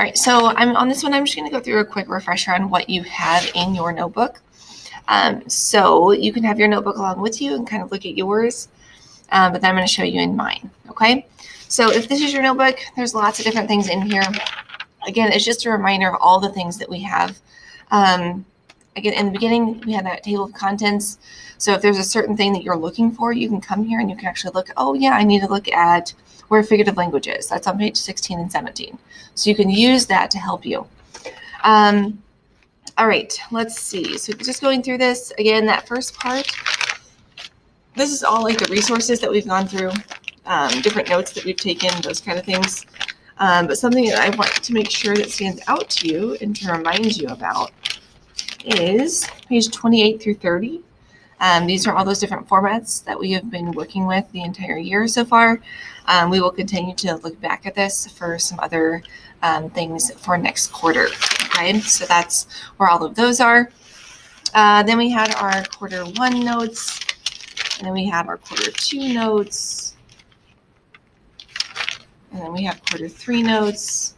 All right, so on this one, I'm just going to go through a quick refresher on what you have in your notebook. So you can have your notebook along with you and kind of look at yours, but then I'm going to show you in mine, okay? So if this is your notebook, there's lots of different things in here. Again, it's just a reminder of all the things that we have. Again, in the beginning, we had that table of contents. So if there's a certain thing that you're looking for, you can come here and you can actually look, oh yeah, I need to look at where figurative language is. That's on page 16 and 17. So you can use that to help you. All right, let's see. So just going through this, again, that first part, this is all like the resources that we've gone through, different notes that we've taken, those kind of things. But something that I want to make sure that stands out to you and to remind you about is page 28 through 30. These are all those different formats that we have been working with the entire year so far. We will continue to look back at this for some other things for next quarter. Okay, so that's where all of those are. Then we had our quarter 1 notes, and then we have our quarter 2 notes, and then we have quarter 3 notes,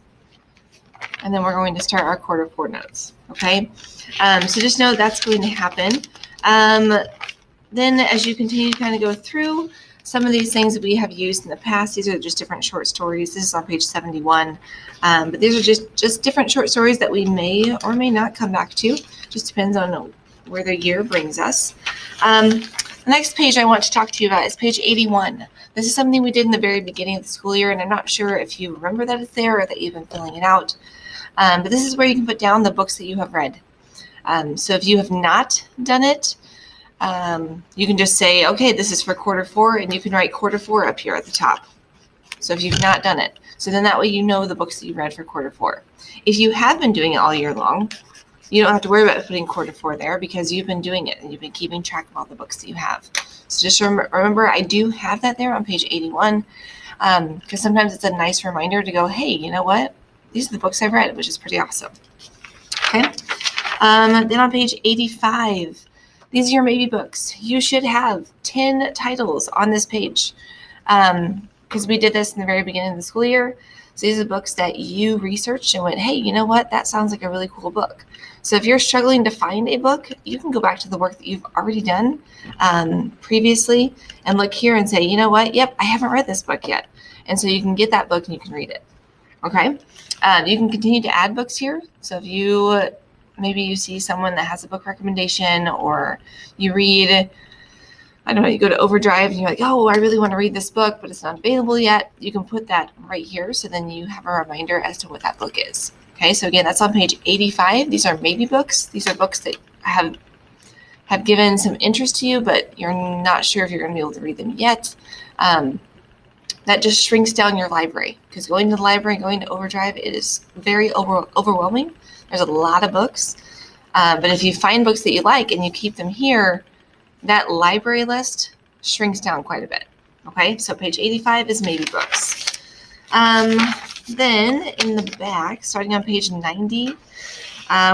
and then we're going to start our quarter 4 notes. Okay, so just know that's going to happen. Then as you continue to kind of go through some of these things that we have used in the past, these are just different short stories. This is on page 71, but these are just different short stories that we may or may not come back to. Just depends on where the year brings us. The next page I want to talk to you about is page 81. This is something we did in the very beginning of the school year, and I'm not sure if you remember that it's there or that you've been filling it out. But this is where you can put down the books that you have read. So if you have not done it, you can just say, okay, this is for quarter 4, and you can write quarter 4 up here at the top. So if you've not done it, so then that way you know the books that you read for quarter 4. If you have been doing it all year long, you don't have to worry about putting quarter 4 there because you've been doing it and you've been keeping track of all the books that you have. So just remember, I do have that there on page 81 because sometimes it's a nice reminder to go, hey, you know what? These are the books I've read, which is pretty awesome. Okay. Then on page 85, these are your maybe books. You should have 10 titles on this page because we did this in the very beginning of the school year. So these are books that you researched and went, hey, you know what? That sounds like a really cool book. So if you're struggling to find a book, you can go back to the work that you've already done previously and look here and say, you know what? Yep, I haven't read this book yet. And so you can get that book and you can read it. Okay. You can continue to add books here. So if maybe you see someone that has a book recommendation, or you read, I don't know, you go to Overdrive and you're like, oh, I really want to read this book, but it's not available yet. You can put that right here. So then you have a reminder as to what that book is. Okay. So again, that's on page 85. These are maybe books. These are books that have given some interest to you, but you're not sure if you're going to be able to read them yet. That just shrinks down your library because going to the library, going to Overdrive, it is very overwhelming. There's a lot of books, but if you find books that you like and you keep them here, that library list shrinks down quite a bit. Okay, so page 85 is maybe books. Then in the back, starting on page 90,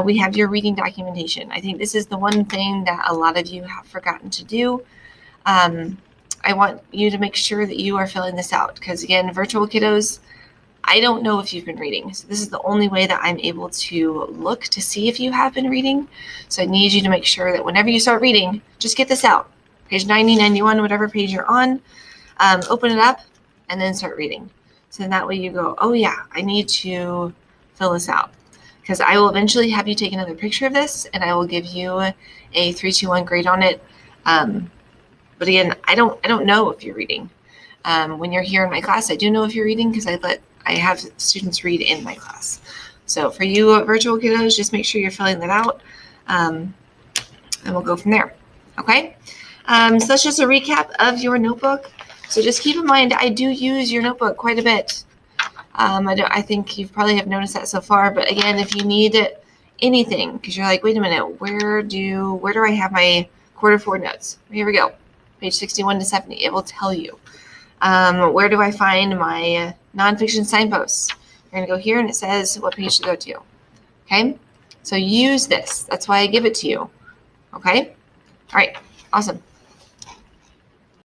we have your reading documentation. I think this is the one thing that a lot of you have forgotten to do. I want you to make sure that you are filling this out because, again, virtual kiddos, I don't know if you've been reading. So this is the only way that I'm able to look to see if you have been reading. So I need you to make sure that whenever you start reading, just get this out. Page 90, 91, whatever page you're on, open it up and then start reading. So that way you go, oh yeah, I need to fill this out. Because I will eventually have you take another picture of this and I will give you a 3-2-1 grade on it. But again, I don't know if you're reading. When you're here in my class, I do know if you're reading because I have students read in my class. So for you virtual kiddos, just make sure you're filling that out, and we'll go from there. Okay. So that's just a recap of your notebook. So just keep in mind, I do use your notebook quite a bit. I think you probably have noticed that so far. But again, if you need anything, because you're like, wait a minute, where do I have my quarter 4 notes? Here we go. Page 61 to 70, it will tell you. Where do I find my nonfiction signposts? You're going to go here and it says what page to go to. Okay, so use this. That's why I give it to you. Okay, all right, awesome.